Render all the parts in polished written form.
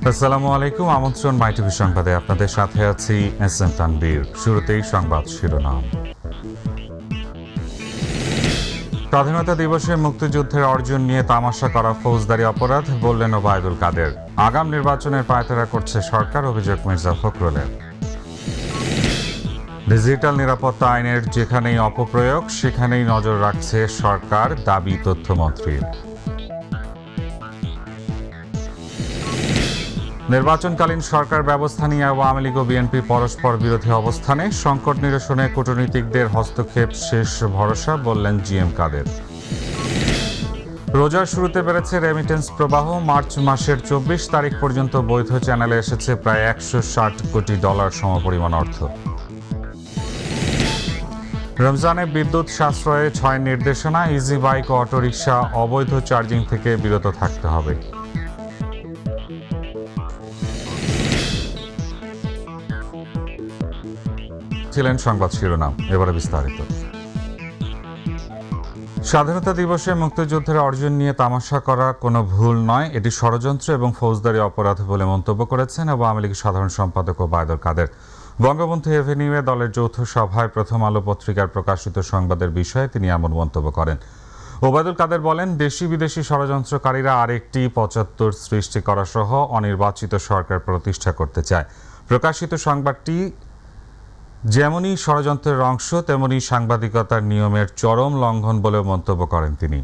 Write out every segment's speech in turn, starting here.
আসসালামু আলাইকুম। আমন্ত্রণ মাই টিভি সংবাদে আপনাদের সাথে আছি এস এম তানবীর। শুরুতেই সংবাদ শিরোনাম। স্বাধীনতা দিবসে মুক্তিযুদ্ধের অর্জন নিয়ে তামাশা করা ফৌজদারি অপরাধ, বললেন ওবায়দুল কাদের। আগাম নির্বাচনের পায়তারা করছে সরকার, অভিযোগ মির্জা ফখরুলের। ডিজিটাল নিরাপত্তা আইনের যেখানেই অপপ্রয়োগ সেখানেই নজর রাখছে সরকার, দাবি তথ্যমন্ত্রীর। নির্বাচনকালীন সরকার ব্যবস্থা নিয়ে আওয়ামী লীগ ও বিএনপি পরস্পর বিরোধী অবস্থানে, সংকট নিরসনে কূটনীতিকদের হস্তক্ষেপ শেষ ভরসা, বললেন জি এম কাদের। রোজার শুরুতে বেড়েছে রেমিটেন্স প্রবাহ। মার্চ মাসের ২৪ তারিখ পর্যন্ত বৈধ চ্যানেলে এসেছে প্রায় $১৬০ কোটি সমপরিমাণ অর্থ। রমজানে বিদ্যুৎ সাশ্রয়ে ৬ নির্দেশনা, ইজি বাইক ও অটোরিকশা অবৈধ চার্জিং থেকে বিরত থাকতে হবে। ছিলেন সংবাদ শিরোনাম, এবারে বিস্তারিত। স্বাধীনতা দিবসে মুক্তিযুদ্ধের অর্জন নিয়ে তামাশা করা কোনো ভুল নয়, এটি ষড়যন্ত্র এবং ফৌজদারি অপরাধ বলে মন্তব্য করেছেন আওয়ামী লীগ সাধারণ সম্পাদক ওবায়দুল কাদের। বঙ্গবন্ধু এভিনিউয়ে দলের যৌথ সভায় প্রথম আলো পত্রিকার প্রকাশিত সংবাদের বিষয়ে তিনি এমন মন্তব্য করেন। ওবায়দুল কাদের বলেন, দেশি বিদেশি ষড়যন্ত্রকারীরা আরেকটি ৭৫ সৃষ্টি করা সহ অনির্বাচিত সরকার প্রতিষ্ঠা করতে চায়। প্রকাশিত সংবাদটি যেমনই ষড়যন্ত্রের অংশ, তেমনি সাংবাদিকতার নিয়মের চরম লঙ্ঘন বলেও মন্তব্য করেন তিনি।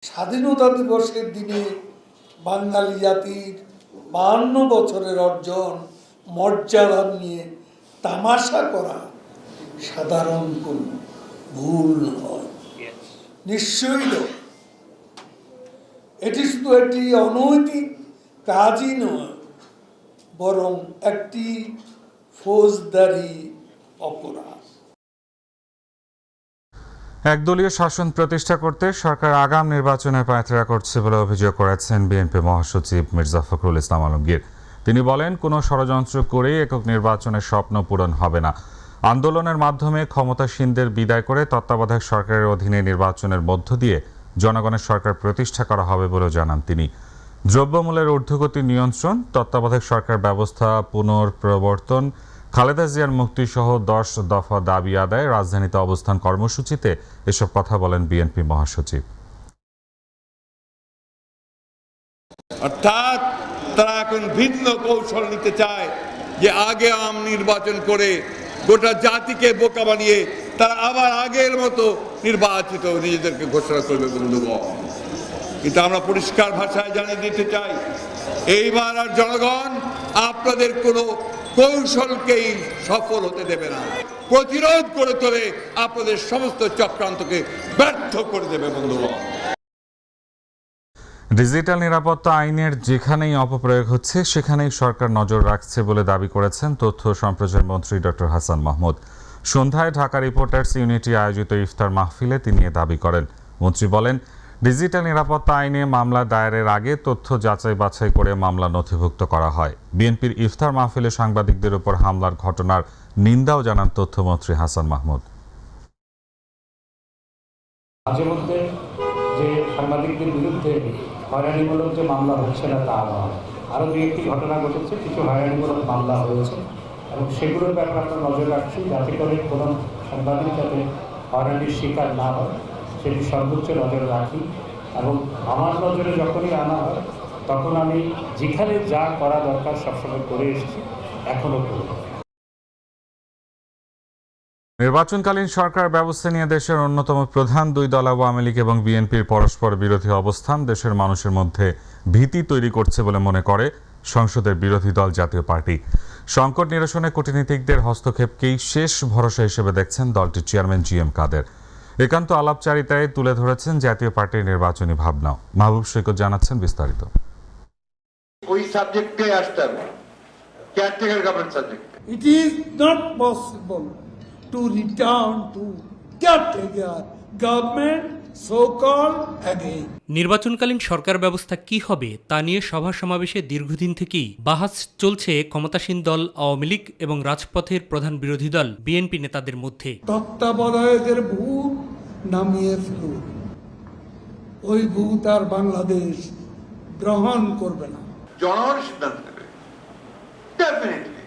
স্বাধীনতা দিবসের দিনে বাঙালি জাতির ৫২ বছরের অর্জন মর্যাদা নিয়ে তামাশা করা সাধারণ কোনো ভুল নয়, নিশ্চয়ই নয়। এটি শুধু একটি অনৈতিক কাজই নয়, বরং একটি ফৌজদারি অপরাধ। একদলীয় শাসন প্রতিষ্ঠা করতে সরকার আগাম নির্বাচনের পায়তারা করছে বলে অভিযোগ করেছেন বিএনপি মহাসচিব মির্জা ফখরুল ইসলাম আলমগীর। তিনি বলেন, কোনো ষড়যন্ত্র করেই একক নির্বাচনের স্বপ্ন পূরণ হবে না। আন্দোলনের মাধ্যমে ক্ষমতাসীনদের বিদায় করে তত্ত্বাবধায়ক সরকারের অধীনে নির্বাচনের মধ্য দিয়ে জনগণের সরকার প্রতিষ্ঠা করা হবে বলেও জানান তিনি। দ্রব্যমূল্যের ঊর্ধ্বগতি নিয়ন্ত্রণ, তত্ত্বাবধায়ক সরকার ব্যবস্থা পুনঃপ্রবর্তন, খালেদা জিয়ার মুক্তিসহ ১০ দফা দাবি আদায়, রাজধানীতে অবস্থান কর্মসূচিতে এসব কথা বলেন বিএনপি মহাসচিব। অর্থাৎ তারা এখন ভিন্ন কৌশল নিতে চায় যে আগে আম নির্বাচন করে গোটা জাতিকে বোকা বানিয়ে তারা আবার আগের মতো নির্বাচিত নিজেদেরকে ঘোষণা করবে বন্ধুগণ। কিন্তু আমরা পরিষ্কার ভাষায় জানিয়ে দিতে চাই, এইবার আর জনগণ আপনাদের কোনো কৌশলকেই সফল হতে দেবে না, প্রতিরোধ করে তোলে আপনাদের সমস্ত চক্রান্তকে ব্যর্থ করে দেবে বন্ধুগণ। ডিজিটাল নিরাপত্তা আইনের যেখানেই অপপ্রয়োগ হচ্ছে সেখানেই সরকার নজর রাখছে বলে দাবি করেছেন তথ্য ও সম্প্রচার মন্ত্রী ডক্টর হাসান মাহমুদ। সন্ধ্যায় ঢাকা রিপোর্টার্স ইউনিটি আয়োজিত ইফতার মাহফিলে তিনি এ দাবি করেন। মন্ত্রী বলেন, ডিজিটাল নিরাপত্তা আইনে মামলা দায়েরের আগে তথ্য যাচাই বাছাই করে মামলা নথিভুক্ত করা হয়। বিএনপির ইফতার মাহফিলে সাংবাদিকদের উপর হামলার ঘটনার নিন্দাও জানান তথ্যমন্ত্রী হাসান মাহমুদ। মাঝে মধ্যে যে সাংবাদিকদের বিরুদ্ধে হয়রানিমূলক যে মামলা হচ্ছে না তা নয়, আরও দু একটি ঘটনা ঘটেছে, কিছু হয়রানিমূলক মামলা হয়েছে এবং সেগুলোর ব্যাপারে আমরা নজর রাখছি যাতে করে কোনো সাংবাদিক যাতে হয়রানির শিকার না হয় সেটি সর্বোচ্চ নজর রাখি। এবং আমার নজরে যখনই আনা হয় তখন আমি যেখানে যা করা দরকার সবসময় করে এসেছি, এখনও করব। নির্বাচনকালীন সরকার ব্যবস্থা নিয়ে দেশের অন্যতম প্রধান দুই দল আওয়ামী লীগ এবং বিএনপির পরস্পর বিরোধী অবস্থান দেশের মানুষের মধ্যে ভীতি তৈরি করছে বলে মনে করে সংসদের বিরোধী দল জাতীয় পার্টি। সংকট নিরসনে কূটনীতিকদের হস্তক্ষেপকেই শেষ ভরসা হিসেবে দেখছেন দলটির চেয়ারম্যান জি এম কাদের। একান্ত আলাপচারিতায় তুলে ধরেছেন জাতীয় পার্টির নির্বাচনী ভাবনাও। মাহবুব সৈকত জানাচ্ছেন বিস্তারিত। ওই সাবজেক্টে আসতে হবে, caretaker government subject. It is not possible to return to caretaker government so-called again. নির্বাচনকালীন সরকার ব্যবস্থা কি হবে তা নিয়ে সভা সমাবেশে দীর্ঘদিন থেকেই বাহাস চলছে ক্ষমতাসীন দল আওয়ামী লীগ এবং রাজপথের প্রধান বিরোধী দল বিএনপি নেতাদের মধ্যে। তত্ত্বাবধায়কের ভূত নামিয়ে ফেলুন, ওই ভূত আর বাংলাদেশ গ্রহণ করবে না। জনগণ সিদ্ধান্ত নেবে। ডেফিনেটলি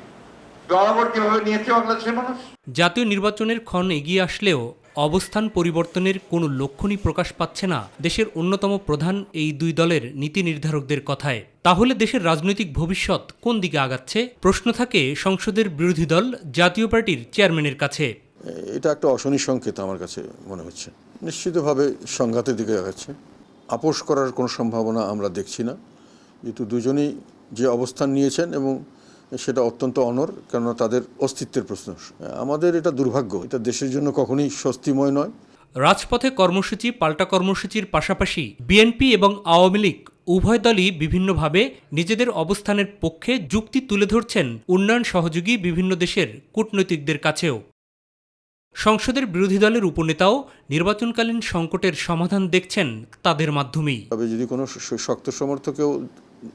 জনগণ কিভাবে নিয়েছে বাংলাদেশের মানুষ। জাতীয় নির্বাচনের ক্ষণ এগিয়ে আসলেও অবস্থান পরিবর্তনের কোনো লক্ষণই প্রকাশ পাচ্ছে না দেশের অন্যতম প্রধান এই দুই দলের নীতি নির্ধারকদের কথায়। তাহলে দেশের রাজনৈতিক ভবিষ্যৎ কোন দিকে আগাচ্ছে? প্রশ্ন থাকে সংসদের বিরোধী দল জাতীয় পার্টির চেয়ারম্যানের কাছে। এটা একটা অশনি সংকেত আমার কাছে মনে হচ্ছে। নিশ্চিতভাবে সংঘাতের দিকে আগাচ্ছে। আপোষ করার কোনো সম্ভাবনা আমরা দেখছি না, যেহেতু দুজনেই যে অবস্থান নিয়েছেন এবং সেটা অত্যন্ত অনর, কেননা তাদের অস্তিত্বের প্রশ্ন। আমাদের এটা দুর্ভাগ্য, এটা দেশের জন্য কখনোই স্বস্তিময় নয়। রাজপথে কর্মসূচি পাল্টা কর্মসূচির পাশাপাশি বিএনপি এবং আওয়ামী লীগ উভয় দলই বিভিন্নভাবে নিজেদের অবস্থানের পক্ষে যুক্তি তুলে ধরছেন উন্নয়ন সহযোগী বিভিন্ন দেশের কূটনৈতিকদের কাছেও। সংসদের বিরোধী দলের উপনেতাও নির্বাচনকালীন সংকটের সমাধান দেখছেন তাদের মাধ্যমেই। তবে যদি কোনো শক্ত সমর্থকেও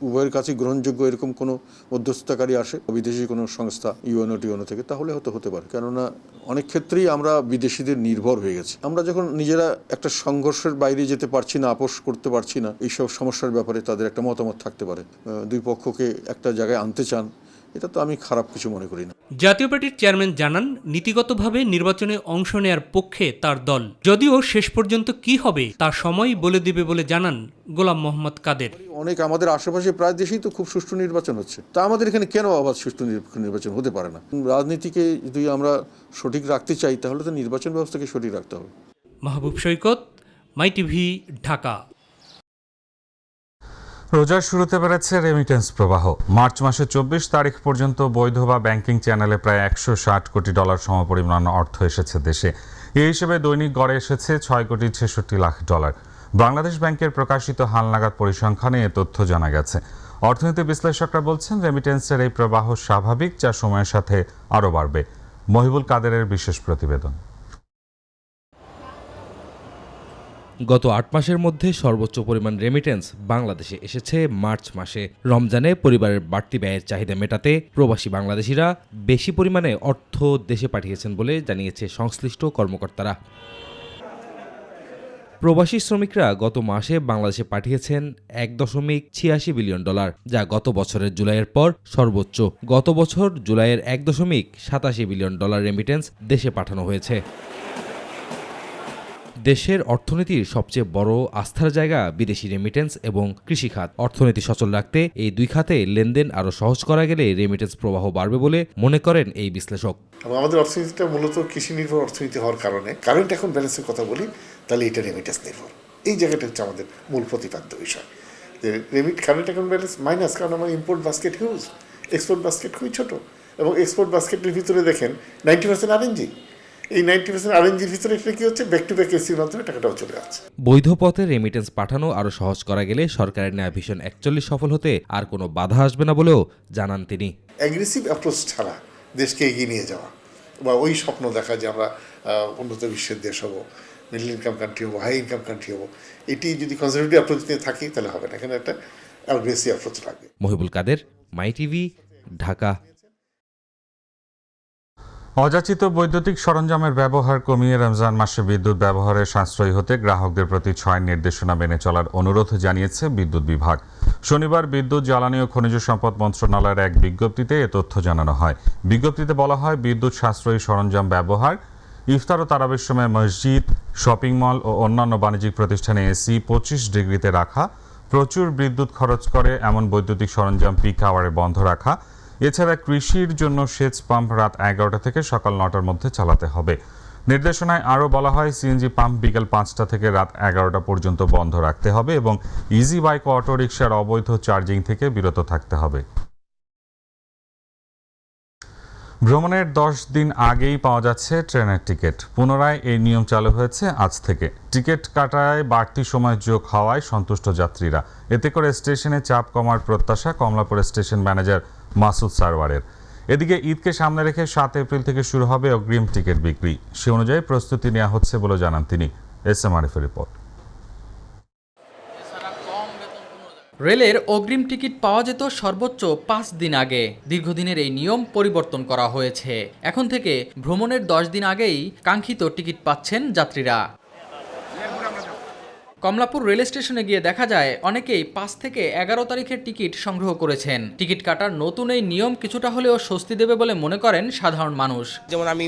উভয়ের কাছে গ্রহণযোগ্য এরকম কোনো মধ্যস্থতাকারী আসে বিদেশি কোনো সংস্থা ইউএনও থেকে, তাহলে হয়তো হতে পারে। কেননা অনেক ক্ষেত্রেই আমরা বিদেশিদের নির্ভর হয়ে গেছি। আমরা যখন নিজেরা একটা সংঘর্ষের বাইরে যেতে পারছি না, আপোষ করতে পারছি না, এইসব সমস্যার ব্যাপারে তাদের একটা মতামত থাকতে পারে। দুই পক্ষকে একটা জায়গায় আনতে চান, এটা তো আমি খারাপ কিছু মনে করি না। জাতীয় পার্টির চেয়ারম্যান জানান, নীতিগতভাবে নির্বাচনে অংশ নেয়ার পক্ষে তার দল, যদিও শেষ পর্যন্ত কি হবে তা সময়ই বলে দেবে বলে জানান গোলাম মোহাম্মদ কাদের। অনেক আমাদের আশেপাশে প্রায় দেশেই তো খুব সুষ্ঠু নির্বাচন হচ্ছে, তা আমাদের এখানে কেন আবার সুষ্ঠু নির্বাচন হতে পারে না? রাজনীতিকে যদি আমরা সঠিক রাখতে চাই, তাহলে তো নির্বাচন ব্যবস্থাকে সঠিক রাখতে হবে। মাহবুব সৈকত, মাই টিভি, ঢাকা। রোজার শুরুতে বেড়েছে রেমিটেন্স প্রবাহ। মার্চ মাসের 24 তারিখ পর্যন্ত বৈধ বা ব্যাংকিং চ্যানেলে প্রায় $160 কোটি সমপরিমাণ অর্থ এসেছে দেশে। এই হিসেবে দৈনিক গড়ে এসেছে $6,66,00,000। বাংলাদেশ ব্যাংকের প্রকাশিত হালনাগাদ পরিসংখ্যানে এ তথ্য জানা গেছে। অর্থনীতি বিশ্লেষকরা বলছেন, রেমিটেন্সের এই প্রবাহ স্বাভাবিক, যা সময়ের সাথে আরও বাড়বে। মহিবুল কাদেরের বিশেষ প্রতিবেদন। গত 8 মাসের মধ্যে সর্বোচ্চ পরিমাণ রেমিটেন্স বাংলাদেশে এসেছে মার্চ মাসে। রমজানে পরিবারের বাড়তি ব্যয়ের চাহিদা মেটাতে প্রবাসী বাংলাদেশিরা বেশি পরিমাণে অর্থ দেশে পাঠিয়েছেন বলে জানিয়েছে সংশ্লিষ্ট কর্মকর্তারা। প্রবাসী শ্রমিকরা গত মাসে বাংলাদেশে পাঠিয়েছেন $1.86 বিলিয়ন, যা গত বছরের জুলাইয়ের পর সর্বোচ্চ। গত বছর জুলাইয়ের $1.87 বিলিয়ন রেমিটেন্স দেশে পাঠানো হয়েছে। দেশের অর্থনীতির সবচেয়ে বড় আস্থার জায়গা বিদেশি রেমিটেন্স এবং কৃষিখাত। অর্থনীতি সচল রাখতে এই দুই খাতে লেনদেন আরও সহজ করা গেলে রেমিটেন্স প্রবাহ বাড়বে বলে মনে করেন এই বিশ্লেষক। আমাদের অর্থনীতিটা মূলত কৃষি নির্ভর অর্থনীতি হওয়ার কারণে কারেন্ট অ্যাকাউন্ট ব্যালেন্সের কথা বলি, তাহলে এটা রেমিটেন্স নির্ভর। এই জায়গাটা হচ্ছে আমাদের মূল প্রতিপাদ্য বিষয়, যে কারেন্ট অ্যাকাউন্ট ব্যালেন্স মাইনাস, কারণ আমার import basket huge, export basket খুবই ছোট, এবং এক্সপোর্ট বাস্কেটের ভিতরে দেখেন 90% আরএনজি। এই 90% আরএনজির ভিতরে এটা কি হচ্ছে, ব্যাক টু ব্যাক এসির মাধ্যমে টাকাটাও চলে যাচ্ছে। বৈধ পথে রেমিটেন্স পাঠানো আরও সহজ করা গেলে সরকারের নেওয়া ভিশন 41 সফল হতে আর কোনো বাধা আসবে না বলেও জানান তিনি। অ্যাগ্রেসিভ অ্যাপ্রোচ ছাড়া দেশকে এগিয়ে নিয়ে যাওয়া বা ওই স্বপ্ন দেখা যে আমরা উন্নত বিশ্বের দেশ হব, মিডল ইনকাম কান্ট্রি হবো, হাই ইনকাম কান্ট্রি হবো, এটি যদি কনজারভেটিভ অ্যাপ্রোচ নিয়ে থাকি তাহলে হবে না। এখানে একটা অ্যাগ্রেসিভ অ্যাপ্রোচ লাগবে। মহিবুল কাদের, মাই টিভি, ঢাকা। অযাচিত বৈদ্যুতিক সরঞ্জামের ব্যবহার কমিয়ে রমজান মাসে বিদ্যুৎ ব্যবহারে সাশ্রয়ী হতে গ্রাহকদের প্রতি 6 নির্দেশনা মেনে চলার অনুরোধ জানিয়েছে বিদ্যুৎ বিভাগ। শনিবার বিদ্যুৎ, জ্বালানি ও খনিজ সম্পদ মন্ত্রণালয়ের এক বিজ্ঞপ্তিতে এ তথ্য জানানো হয়। বিজ্ঞপ্তিতে বলা হয়, বিদ্যুৎ সাশ্রয়ী সরঞ্জাম ব্যবহার, ইফতার ও তারাবির সময় মসজিদ, শপিং মল ও অন্যান্য বাণিজ্যিক প্রতিষ্ঠানে এসি 25 ডিগ্রিতে রাখা, প্রচুর বিদ্যুৎ খরচ করে এমন বৈদ্যুতিক সরঞ্জাম পিক আওয়ারে বন্ধ রাখা। এছাড়া কৃষির জন্য সেচ পাম্প রাত 11টা থেকে সকাল 9টার মধ্যে চালাতে হবে। নির্দেশনায় আরও বলা হয়, সিএনজি পাম্প বিকেল 5টা থেকে রাত 11টা পর্যন্ত বন্ধ রাখতে হবে এবং ইজি বাইক ও অটোরিকশার অবৈধ চার্জিং থেকে বিরত থাকতে হবে। ভ্রমণের 10 দিন আগেই পাওয়া যাচ্ছে ট্রেনের টিকিট। পুনরায় এই নিয়ম চালু হয়েছে আজ থেকে। টিকিট কাটায় বাড়তি সময় যোগ হওয়ায় সন্তুষ্ট যাত্রীরা। এতে করে স্টেশনে চাপ কমার প্রত্যাশা কমলাপুর স্টেশন ম্যানেজার মাসুদ সারওয়ারের। এদিকে ঈদকে সামনে রেখে 7 এপ্রিল থেকে শুরু হবে অগ্রিম টিকিট বিক্রি। সে অনুযায়ী প্রস্তুতি নেওয়া হচ্ছে বলে জানান তিনি। এসএম আরিফের রিপোর্ট। রেলের অগ্রিম টিকিট পাওয়া যেত সর্বোচ্চ 5 দিন আগে। দীর্ঘদিনের এই নিয়ম পরিবর্তন করা হয়েছে। এখন থেকে ভ্রমণের 10 দিন আগেই কাঙ্ক্ষিত টিকিট পাচ্ছেন যাত্রীরা। কমলাপুর রেল স্টেশনে গিয়ে দেখা যায় অনেকেই 5 থেকে 11 তারিখের টিকিট সংগ্রহ করেছেন। টিকিট কাটার নতুন এই নিয়ম কিছুটা হলেও স্বস্তি দেবে বলে মনে করেন সাধারণ মানুষ। যেমন আমি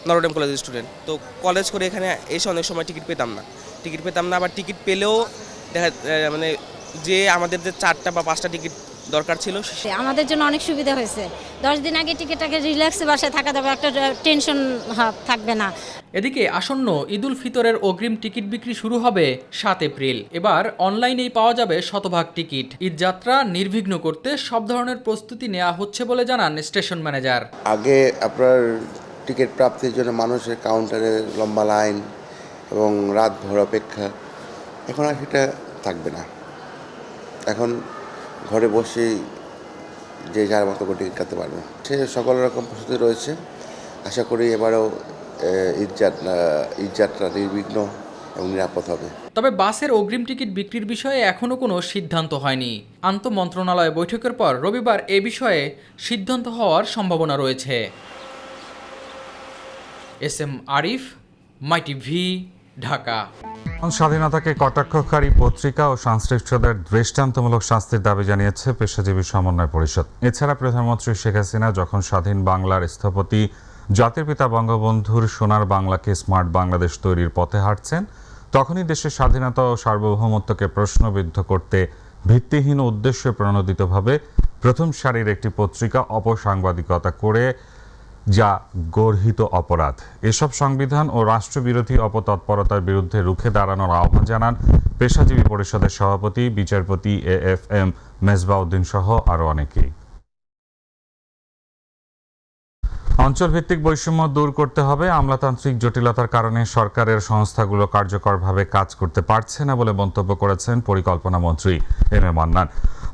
নরোডেম কলেজের স্টুডেন্ট, তো কলেজ করে এখানে এসে অনেক সময় টিকিট পেতাম না, আবার টিকিট পেলেও দেখা মানে যে আমাদের যে 4টা বা 5টা টিকিট দরকার ছিল আমাদের জন্য অনেক সুবিধা হয়েছে। 10 দিন আগে টিকিটটাকে রিল্যাক্সে বাসায় থাকা যাবে, একটা টেনশন থাকবে না। এদিকে আসন্ন ঈদুল ফিতরের অগ্রিম টিকিট বিক্রি শুরু হবে 7 এপ্রিল। এবার অনলাইনেই পাওয়া যাবে শতভাগ টিকিট। ঈদযাত্রা নির্বিঘ্ন করতে সব ধরনের প্রস্তুতি নেওয়া হচ্ছে বলে জানান স্টেশন ম্যানেজার। আগে আপনার টিকিট প্রাপ্তির জন্য মানুষের কাউন্টারে লম্বা লাইন এবং রাত ভর অপেক্ষা, এখন আর সেটা থাকবে না। এখন ঘরে বসেই যে যার মতো করে টিকিট কাটতে পারবে। সে সকল রকম প্রস্তুতি রয়েছে। আশা করি এবারেও ঈদযাত্রা নির্বিঘ্ন এবং নিরাপদ হবে। তবে বাসের অগ্রিম টিকিট বিক্রির বিষয়ে এখনও কোনো সিদ্ধান্ত হয়নি। আন্তঃমন্ত্রণালয় বৈঠকের পর রবিবার এ বিষয়ে সিদ্ধান্ত হওয়ার সম্ভাবনা রয়েছে। SM Arif, MyTV, Dhaka. স্বাধীনতাকে কটাক্ষকারী পত্রিকা ও সংশ্লিষ্টদের দৃষ্টান্তমূলক শাস্তির দাবি জানিয়েছে পেশাজীবী সমন্বয় পরিষদ। এছাড়া প্রধানমন্ত্রী শেখ হাসিনা যখন স্বাধীন বাংলার স্থপতি জাতির পিতা বঙ্গবন্ধুর সোনার বাংলাকে স্মার্ট বাংলাদেশ তৈরির পথে হাঁটছেন, তখনই দেশের স্বাধীনতা ও সার্বভৌমত্বকে প্রশ্নবিদ্ধ করতে ভিত্তিহীন উদ্দেশ্যে প্রণোদিতভাবে প্রথম সারির একটি পত্রিকা অপসাংবাদিকতা করে, যা গর্হিত অপরাধ। এসব সংবিধান ও রাষ্ট্রবিরোধী অপতৎপরতার বিরুদ্ধে রুখে দাঁড়ানোর আহ্বান জানান পেশাজীবী পরিষদের সভাপতি বিচারপতি AFM মেজবাউদ্দিন সহ আরও অনেকেই। অঞ্চলভিত্তিক বৈষম্য দূর করতে হবে। আমলাতান্ত্রিক জটিলতার কারণে সরকারের সংস্থাগুলো কার্যকরভাবে কাজ করতে পারছে না বলে মন্তব্য করেছেন পরিকল্পনা মন্ত্রী M.A. মান্নান।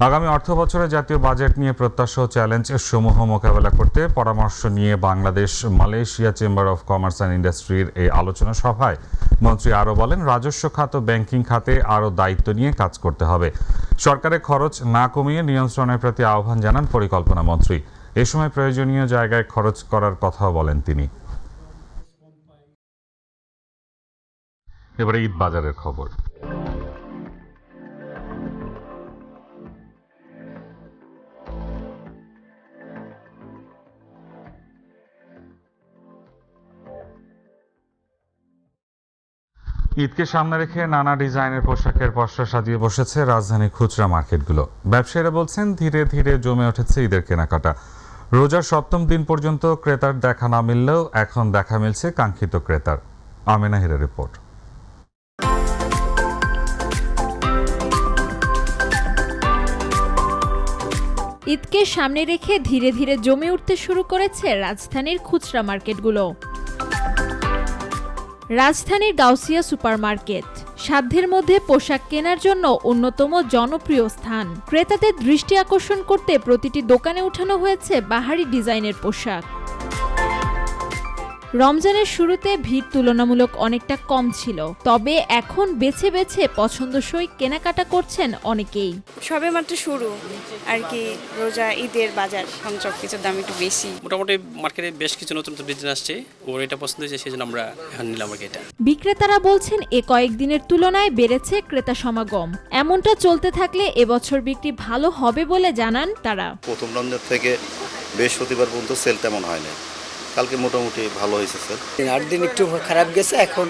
আগামী অর্থবছরে জাতীয় বাজেট নিয়ে প্রত্যাশা ও চ্যালেঞ্জ সমূহ মোকাবেলা করতে পরামর্শ নিয়ে Bangladesh Malaysia chamber of commerce and ইন্ডাস্ট্রির এই আলোচনা সভায় মন্ত্রী আরও বলেন, রাজস্ব খাত ও ব্যাংকিং খাতে আরও দায়িত্ব নিয়ে কাজ করতে হবে। সরকারের খরচ না কমিয়ে নিয়ন্ত্রণের প্রতি আহ্বান জানান পরিকল্পনা মন্ত্রী। এ সময় প্রয়োজনীয় জায়গায় খরচ করার কথাও বলেন তিনি। এবারে ঈদ বাজারের খবর। ঈদকে সামনে রেখে নানা ডিজাইনের পোশাকের পসরা সাজিয়ে বসেছে রাজধানীর খুচরা মার্কেটগুলো। ব্যবসায়ীরা বলছেন, ধীরে ধীরে জমে উঠেছে ঈদের কেনাকাটা। রোজার 7ম দিন পর্যন্ত ক্রেতার দেখা না মিললেও এখন দেখা মিলছে কাঙ্ক্ষিত ক্রেতার। আমেনা হিরের রিপোর্ট। ঈদকে সামনে রেখে ধীরে ধীরে জমে উঠতে শুরু করেছে রাজধানীর খুচরা মার্কেটগুলো। রাজধানীর গাউসিয়া সুপারমার্কেট সাধ্যের মধ্যে পোশাক কেনার জন্য অন্যতম জনপ্রিয় স্থান। ক্রেতাদের দৃষ্টি আকর্ষণ করতে প্রতিটি দোকানে উঠানো হয়েছে বাহারি ডিজাইনের পোশাক। রমজানের শুরুতে ভিড় তুলনামূলক অনেকটা কম ছিল, তবে এখন বেছে বেছে পছন্দসই কেনাকাটা করছেন অনেকেই। সবে মাত্র শুরু আর কি, রোজা ঈদের বাজার, সব কিছুর দাম একটু বেশি। মোটামুটি মার্কেটে বেশ কিছু নতুন নতুন ডিজাইন আসছে, ওর এটা পছন্দ হয়েছে, সেই জন্য আমরা এখন নিলাম আর কি এটা। বিক্রেতারা বলছেন, এ কয়েকদিনের তুলনায় বেড়েছে ক্রেতা সমাগম। এমনটা চলতে থাকলে এবছর বিক্রি ভালো হবে বলে জানান তারা। প্রথম রমজান থেকে বৃহস্পতিবার পর্যন্ত সেল তেমন হয় না, কালকে মোটামুটি ভালো হয়েছে স্যার। 8 দিন একটু খারাপ গেছে, এখন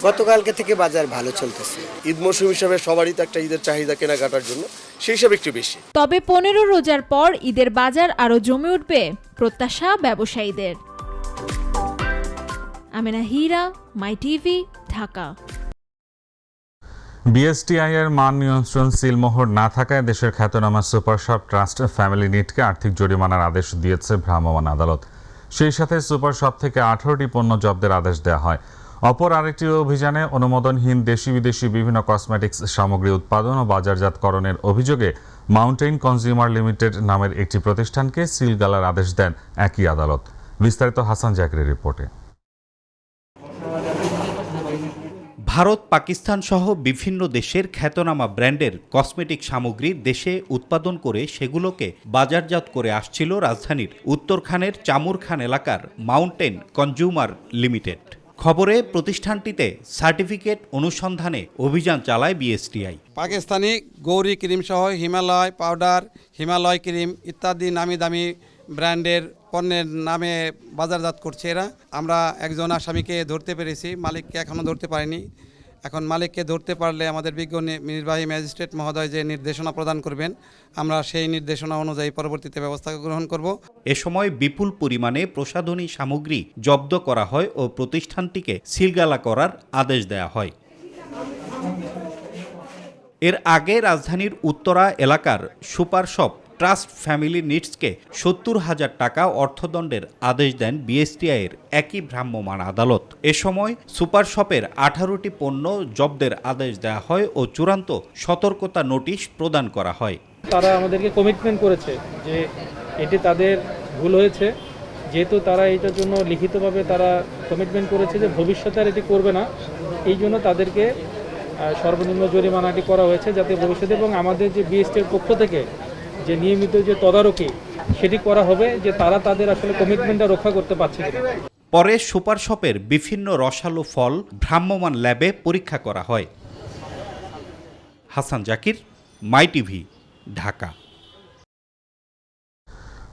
গতকালকে থেকে বাজার ভালো চলতেছে। ঈদ মৌসুম হিসাবে সবারই তো একটা ঈদের চাহিদা কেনাকাটার জন্য, সেই হিসাবে একটু বেশি। তবে 15 রোজার পর ঈদের বাজার আরও জমে উঠবে প্রত্যাশা ব্যবসায়ীদের। আমেনা হীরা, মাই টিভি, ঢাকা। বিএসটিআই এর মান নিয়ন্ত্রণ সিলমোহর না থাকায় দেশের খ্যাতনামা সুপারশপ ট্রাস্ট ফ্যামিলি নিডকে আর্থিক জরিমানার আদেশ দিয়েছে ভ্রাম্যমাণ আদালত। সেই সাথে সুপারশপ থেকে 18টি পণ্য জব্দের আদেশ দেওয়া হয়। অপর আরেকটি অভিযানে অনুমোদনহীন দেশি বিদেশি বিভিন্ন কসমেটিক্স সামগ্রী উৎপাদন ও বাজারজাতকরণের অভিযোগে মাউন্টেইন কনজিউমার লিমিটেড নামের একটি প্রতিষ্ঠানকে সিলগালার আদেশ দেন একই আদালত। বিস্তারিত হাসান জাকিরের রিপোর্টে। ভারত, পাকিস্তান সহ বিভিন্ন দেশের খ্যাতনামা ব্র্যান্ডের কসমেটিক সামগ্রী দেশে উৎপাদন করে সেগুলোকে বাজারজাত করে আসছিল রাজধানীর উত্তরখানের চামুরখান এলাকার মাউন্টেন কনজিউমার লিমিটেড। খবরে প্রতিষ্ঠানটিতে সার্টিফিকেট অনুসন্ধানে অভিযান চালায় বিএসটিআই। পাকিস্তানি গৌরী ক্রিম সহ হিমালয় পাউডার, হিমালয় ক্রিম ইত্যাদি নামি দামি ব্র্যান্ডের পণ্যের নামে বাজারজাত করছে এরা। আমরা একজন আসামিকে ধরতে পেরেছি, মালিককে এখনও ধরতে পারিনি। এখন মালিককে ধরতে পারলে আমাদের বিজ্ঞ নির্বাহী ম্যাজিস্ট্রেট মহোদয় যে নির্দেশনা প্রদান করবেন, আমরা সেই নির্দেশনা অনুযায়ী পরবর্তীতে ব্যবস্থা গ্রহণ করব। এ সময় বিপুল পরিমাণে প্রসাধনী সামগ্রী জব্দ করা হয় ও প্রতিষ্ঠানটিকে সিলগালা করার আদেশ দেওয়া হয়। এর আগে রাজধানীর উত্তরা এলাকার সুপার শপ ট্রাস্ট ফ্যামিলি নিডসকে ৭০,০০০ টাকা অর্থদণ্ডের আদেশ দেন বিএসটিআইয়ের একই ভ্রাম্যমাণ আদালত। এ সময় সুপার শপের 18টি পণ্য জব্দের আদেশ দেওয়া হয় ও চূড়ান্ত সতর্কতা নোটিশ প্রদান করা হয়। তারা আমাদেরকে কমিটমেন্ট করেছে যে এটি তাদের ভুল হয়েছে, যেহেতু তারা এটার জন্য লিখিতভাবে তারা কমিটমেন্ট করেছে যে ভবিষ্যতে আর এটি করবে না, এই জন্য তাদেরকে সর্বনিম্ন জরিমানাটি করা হয়েছে, যাতে ভবিষ্যতে এবং আমাদের যে বিএসটিআইয়ের পক্ষ থেকে যে নিয়মিত যে তদারকি সেটি করা হবে যে তারা তাদের আসলে কমিটমেন্টটা রক্ষা করতে পারছে কিনা। পরে সুপার শপের বিভিন্ন রসালো ফল ভ্রাম্যমাণ ল্যাবে পরীক্ষা করা হয়। হাসান জাকির, মাই টিভি, ঢাকা।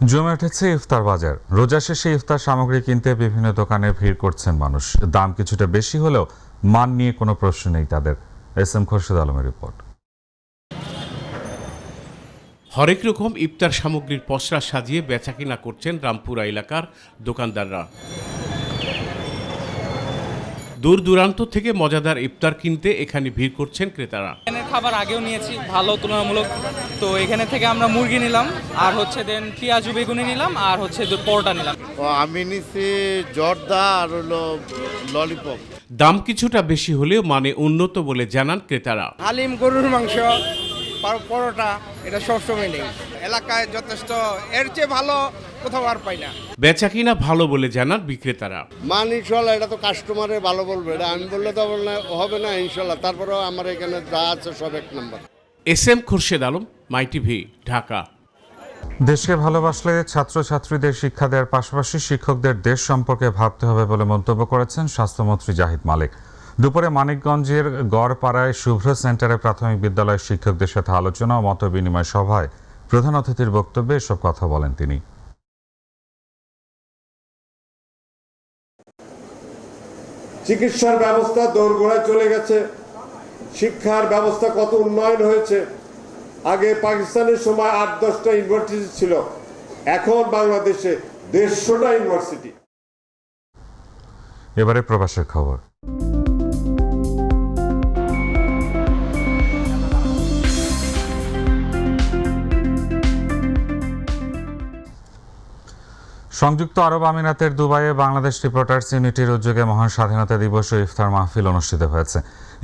জমে উঠেছে ইফতার বাজার। রোজা শেষে ইফতার সামগ্রী কিনতে বিভিন্ন দোকানে ভিড় করছেন মানুষ। দাম কিছুটা বেশি হলেও মান নিয়ে কোনো প্রশ্ন নেই তাদের। এস.এম. খোরশেদ আলমের রিপোর্ট। হরেক রকম ইফতার সামগ্রীর পসরা সাজিয়ে বেচাকেনা করছেন রামপুরা এলাকার দোকানদাররা। দূর দূরান্ত থেকে মজাদার ইফতার কিনতে এখানে ভিড় করছেন ক্রেতারা। এখানে খাবার আগেও নিয়েছি, ভালো তুলনামূলক। তো এখানে থেকে আমরা মুরগি নিলাম, আর হচ্ছে দেন পেঁয়াজু বেগুনি নিলাম, আর হচ্ছে পরোটা নিলাম। আমি নিছি জর্দা আর হলো ললিপপ। দাম কিছুটা বেশি হলেও মানে উন্নত বলে জানান ক্রেতারা। হালিম, গরুর মাংস, পরোটা এটা সবসময় নেই এলাকায়, যথেষ্ট। এর চেয়ে ভালো কোথাও আর পাই না। বেচাকিনা ভালো বলে জানান বিক্রেতারা। মান ইনশাল্লাহ, এটা তো কাস্টমারে ভালো বলবে, এটা আমি বললে তো হবে না ইনশাল্লাহ। তারপরেও আমার এখানে যা আছে সব এক নম্বর। এস.এম. খোরশেদ আলম, মাই টিভি, ঢাকা। দেশকে ভালোবাসলে ছাত্রছাত্রীদের শিক্ষা দেওয়ার পাশাপাশি শিক্ষকদের দেশ সম্পর্কে ভাবতে হবে বলে মন্তব্য করেছেন স্বাস্থ্যমন্ত্রী জাহিদ মালিক। দুপুরে মানিকগঞ্জের গড়পাড়ায় শুভ্র সেন্টারে প্রাথমিক বিদ্যালয়ের শিক্ষকদের সাথে আলোচনা ও মত বিনিময় সভায় প্রধান অতিথির বক্তব্যে এসব কথা বলেন তিনি। চিকিৎসার ব্যবস্থা দোরগোড়ায় চলে গেছে, শিক্ষার ব্যবস্থা কত উন্নয়ন হয়েছে। আগে পাকিস্তানের সময় 8-10টা ইউনিভার্সিটি ছিল, এখন বাংলাদেশে 150টা ইউনিভার্সিটি। এবারে প্রবাসের খবর। সংযুক্ত আরব আমিরাতের দুবাইয়ে বাংলাদেশ রিপোর্টার্স ইউনিটির উদ্যোগে মহান স্বাধীনতা দিবস ও ইফতার মাহফিল অনুষ্ঠিত হয়েছে।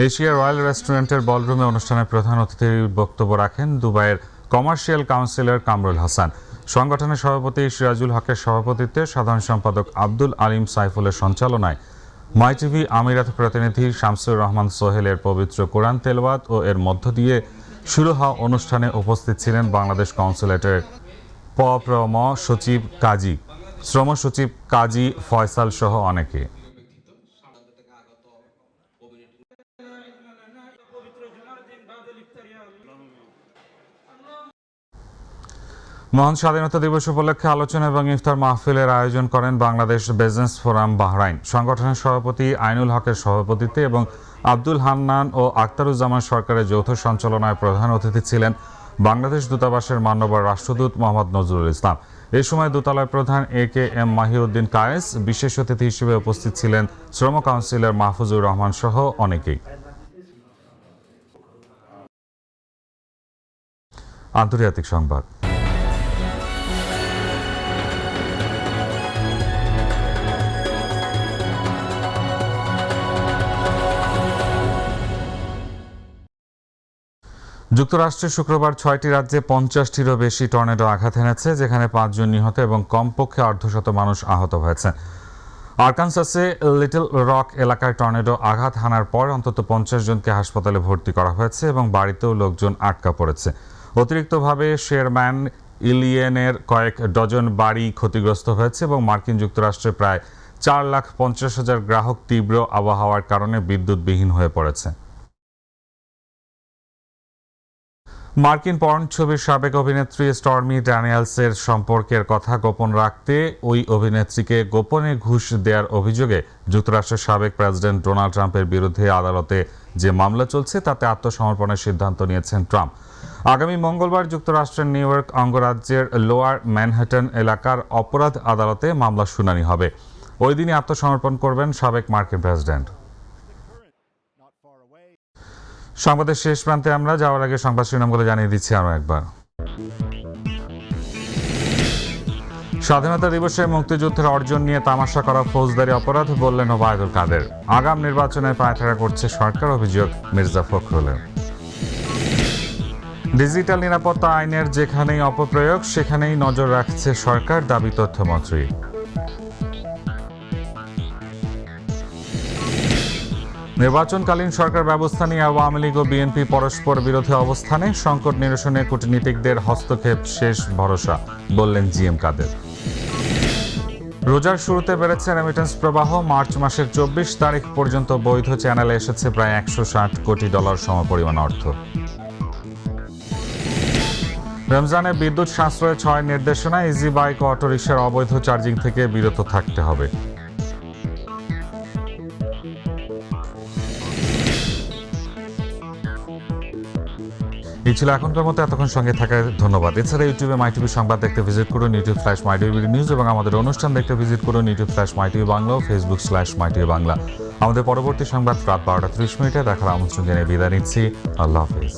এশিয়া রয়্যাল রেস্টুরেন্টের বলরুমে অনুষ্ঠানের প্রধান অতিথির বক্তব্য রাখেন দুবাইয়ের কমার্শিয়াল কাউন্সিলর কামরুল হাসান। সংগঠনের সভাপতি সিরাজুল হকের সভাপতিত্বে সাধারণ সম্পাদক আব্দুল আলিম সাইফুলের সঞ্চালনায় মাই টিভি আমিরাত প্রতিনিধি শামসুর রহমান সোহেলের পবিত্র কোরআন তেলাওয়াত ও এর মধ্য দিয়ে শুরু হওয়া অনুষ্ঠানে উপস্থিত ছিলেন বাংলাদেশ কনসুলেটের পপ্রম সচিব কাজী, শ্রম সচিব কাজী ফয়সাল সহ অনেকে। মহান স্বাধীনতা দিবস উপলক্ষে আলোচনা এবং ইফতার মাহফিলের আয়োজন করেন বাংলাদেশ বিজনেস ফোরাম বাহরাইন। সংগঠনের সভাপতি আইনুল হকের সভাপতিত্বে এবং আব্দুল হান্নান ও আখতারুজ্জামান সরকারের যৌথ সঞ্চালনায় প্রধান অতিথি ছিলেন বাংলাদেশ দূতাবাসের মান্যবর রাষ্ট্রদূত মোহাম্মদ নজরুল ইসলাম। এই সময় দূতালয় প্রধান এ.কে.এম. মাহিউদ্দিন কায়েস, বিশেষ অতিথি হিসেবে উপস্থিত ছিলেন শ্রম কাউন্সিলর মাহফুজুর রহমান সহ অনেকেই। আন্তর্জাতিক সংবাদ। যুক্তরাষ্ট্রে শুক্রবার 6টি রাজ্যে 50টিরও বেশি টর্নেডো আঘাত এনেছে, যেখানে 5 জন নিহত এবং কমপক্ষে অর্ধশত মানুষ আহত হয়েছে। আরকানসাসে লিটল রক এলাকায় টর্নেডো আঘাত হানার পর অন্তত 50 জনকে হাসপাতালে ভর্তি করা হয়েছে এবং বাড়িতেও লোকজন আটকা পড়েছে। অতিরিক্তভাবে শেরম্যান ইলিয়েনের কয়েক ডজন বাড়ি ক্ষতিগ্রস্ত হয়েছে এবং মার্কিন যুক্তরাষ্ট্রে প্রায় 4,50,000 গ্রাহক তীব্র আবহাওয়ার কারণে বিদ্যুৎবিহীন হয়ে পড়েছে। মার্কিন পর্ন ছবির সাবেক অভিনেত্রী স্টর্মি ড্যানিয়েলসের সম্পর্কের কথা গোপন রাখতে ওই অভিনেত্রীকে গোপনে ঘুষ দেওয়ার অভিযোগে যুক্তরাষ্ট্রের সাবেক প্রেসিডেন্ট ডোনাল্ড ট্রাম্পের বিরুদ্ধে আদালতে যে মামলা চলছে তাতে আত্মসমর্পণের সিদ্ধান্ত নিয়েছেন ট্রাম্প। আগামী মঙ্গলবার যুক্তরাষ্ট্রের নিউ ইয়র্ক অঙ্গরাজ্যের লোয়ার ম্যানহাটন এলাকার অপরাধ আদালতে মামলার শুনানি হবে। ওই দিনই আত্মসমর্পণ করবেন সাবেক মার্কিন প্রেসিডেন্ট। সংবাদের শেষ প্রান্তে আমরা যাওয়ার আগে সংবাদ শিরোনামগুলো জানিয়ে দিচ্ছি আরও একবার। স্বাধীনতা দিবসে মুক্তিযুদ্ধের অর্জন নিয়ে তামাশা করা ফৌজদারি অপরাধ বললেন ওবায়দুল কাদের। আগাম নির্বাচনে পায়তারা করছে সরকার, অভিযোগ মির্জা ফখরুলের। ডিজিটাল নিরাপত্তা আইনের যেখানেই অপপ্রয়োগ সেখানেই নজর রাখছে সরকার, দাবি তথ্যমন্ত্রী। নির্বাচনকালীন সরকার ব্যবস্থা নিয়ে আওয়ামী লীগ ও বিএনপি পরস্পর বিরোধী অবস্থানে, সংকট নিরসনে কূটনীতিকদের হস্তক্ষেপ শেষ ভরসা বললেন জিএম কাদের। রোজার শুরুতে বেড়েছে রেমিটেন্স প্রবাহ। মার্চ মাসের 24 তারিখ পর্যন্ত বৈধ চ্যানেলে এসেছে প্রায় $160 কোটি সমপরিমাণ অর্থ। রমজানে বিদ্যুৎ সাশ্রয়ে 6 নির্দেশনা, ইজি বাইক ও অটোরিকশার অবৈধ চার্জিং থেকে বিরত থাকতে হবে। এই ছিল এখনকার মতো, এতক্ষণ সঙ্গে থাকার ধন্যবাদ। এছাড়া ইউটিউবে মাইটিভি সংবাদ দেখতে ভিজিট করুন youtube/mytv নিউজ এবং আমাদের অনুষ্ঠান দেখতে ভিজিট করুন youtube/mytv বাংলা ও facebook/mytv বাংলা। আমাদের পরবর্তী সংবাদ রাত 12:30 দেখার আমন্ত্রণ জানিয়ে বিদায় নিচ্ছি। আল্লাহ হাফেজ।